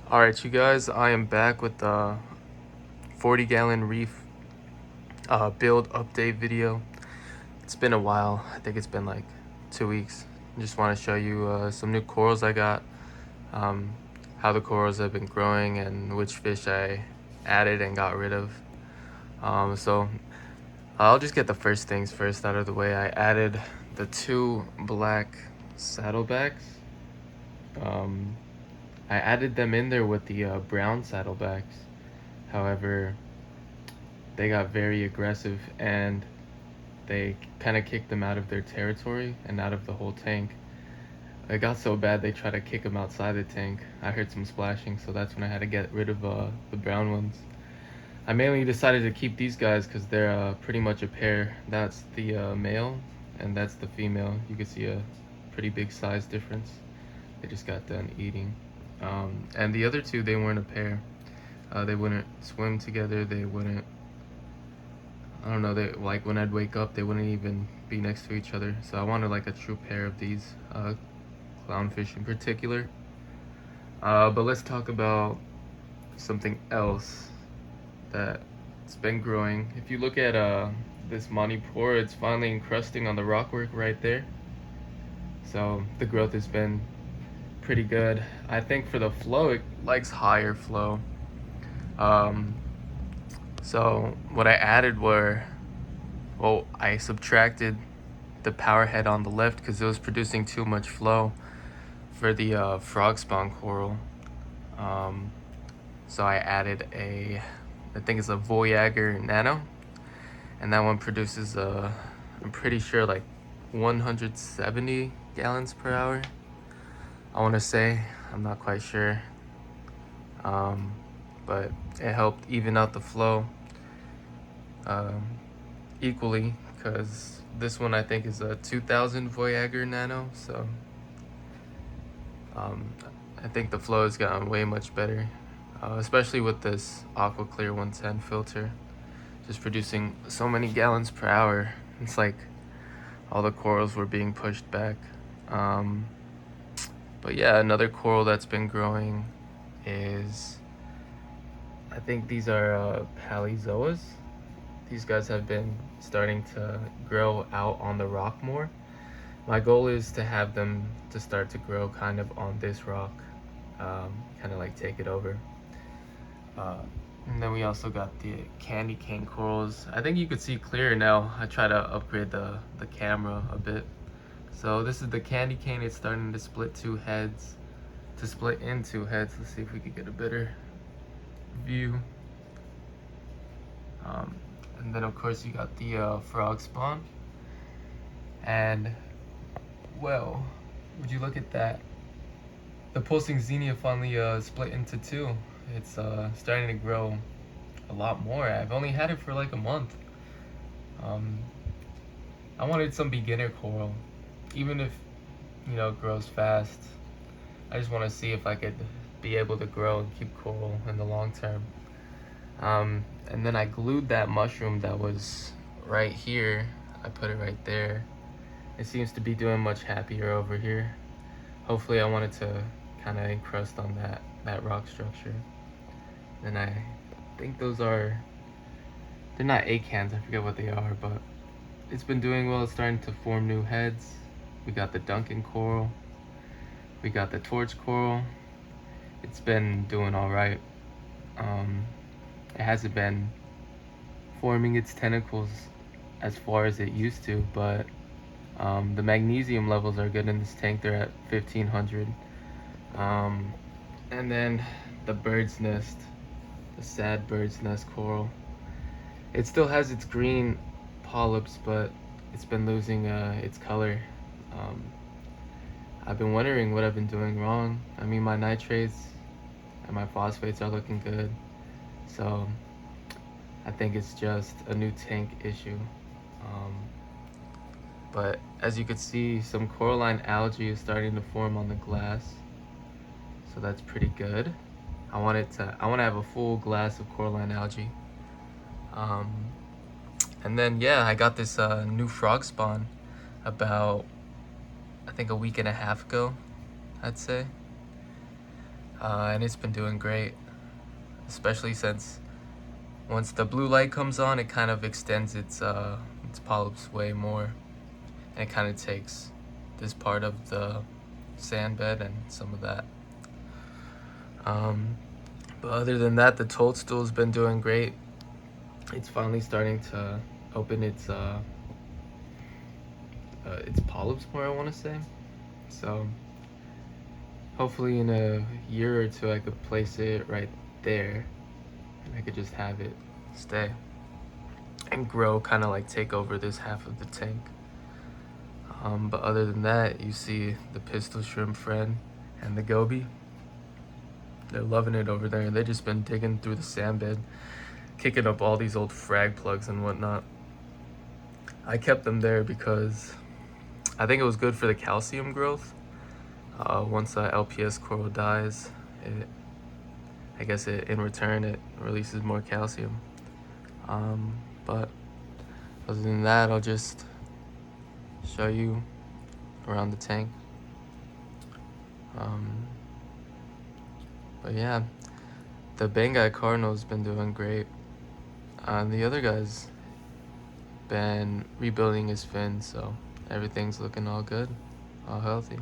Alright, you guys, I am back with the 40-gallon reef build update video. It's been a while. I think it's been like 2 weeks. Just want to show you some new corals I got, um, how the corals have been growing, and which fish I added and got rid of. So I'll just get the first things first out of the way. I added the 2 black saddlebacks. I added them in there with the brown saddlebacks. However, they got very aggressive and they kind of kicked them out of their territory and out of the whole tank. It got so bad they tried to kick them outside the tank. I heard some splashing, so that's when I had to get rid of the brown ones. I mainly decided to keep these guys because they're pretty much a pair. That's the male and that's the female. You can see a pretty big size difference. They just got done eating. And the other two, they weren't a pair. They wouldn't swim together. They wouldn't, I don't know, they like when I'd wake up, they wouldn't even be next to each other. So I wanted like a true pair of these clownfish in particular. But let's talk about something else that's been growing. If you look at this Manipur, it's finally encrusting on the rockwork right there. So the growth has been pretty good. I think for the flow, it likes higher flow. So what I added were, well, I subtracted the power head on the left because it was producing too much flow for the frog spawn coral. So I added I think it's a Voyager Nano, and that one produces I'm pretty sure like 170 gallons per hour. I want to say, I'm not quite sure, but it helped even out the flow equally, because this one I think is a 2000 Voyager Nano, so I think the flow has gotten way much better, especially with this Aqua Clear 110 filter, just producing so many gallons per hour. It's like all the corals were being pushed back. But yeah, another coral that's been growing is, I think these are Palizoas. These guys have been starting to grow out on the rock more. My goal is to have them to start to grow kind of on this rock, kind of like take it over. And then we also got the candy cane corals. I think you could see clearer now. I try to upgrade the camera a bit. So this is the candy cane. It's starting to split into heads. Let's see if we could get a better view. And then of course you got the frog spawn. And well, would you look at that? The pulsing xenia finally split into 2. It's starting to grow a lot more. I've only had it for like a month. I wanted some beginner coral, even if it grows fast. I just want to see if I could be able to grow and keep coral in the long term. And then I glued that mushroom that was right here. I put it right there. It seems to be doing much happier over here. Hopefully I wanted to kind of encrust on that rock structure. And I think those are, they're not acans, I forget what they are, but it's been doing well. It's starting to form new heads. We got the Duncan coral. We got the torch coral. It's been doing all right. It hasn't been forming its tentacles as far as it used to, but the magnesium levels are good in this tank. They're at 1500. And then the bird's nest, the sad bird's nest coral. It still has its green polyps, but it's been losing its color. I've been wondering what I've been doing wrong. I mean, my nitrates and my phosphates are looking good, so I think it's just a new tank issue. But as you can see, some coralline algae is starting to form on the glass, so that's pretty good. I want to have a full glass of coralline algae. And then yeah, I got this new frog spawn about, I think, a week and a half ago, I'd say. and it's been doing great, especially since once the blue light comes on, it kind of extends its polyps way more, and it kind of takes this part of the sand bed and some of that. But other than that, the toadstool's been doing great. It's finally starting to open its polyps more, I want to say. So hopefully in a year or two I could place it right there, and I could just have it stay and grow, kind of like take over this half of the tank. But other than that, you see the pistol shrimp friend and the goby. They're loving it over there. They've just been digging through the sand bed, kicking up all these old frag plugs and whatnot. I kept them there because I think it was good for the calcium growth. Once the LPS coral dies, I guess in return it releases more calcium. But other than that, I'll just show you around the tank. But yeah, the Bengai cardinal's been doing great. The other guy's been rebuilding his fins, so everything's looking all good, all healthy.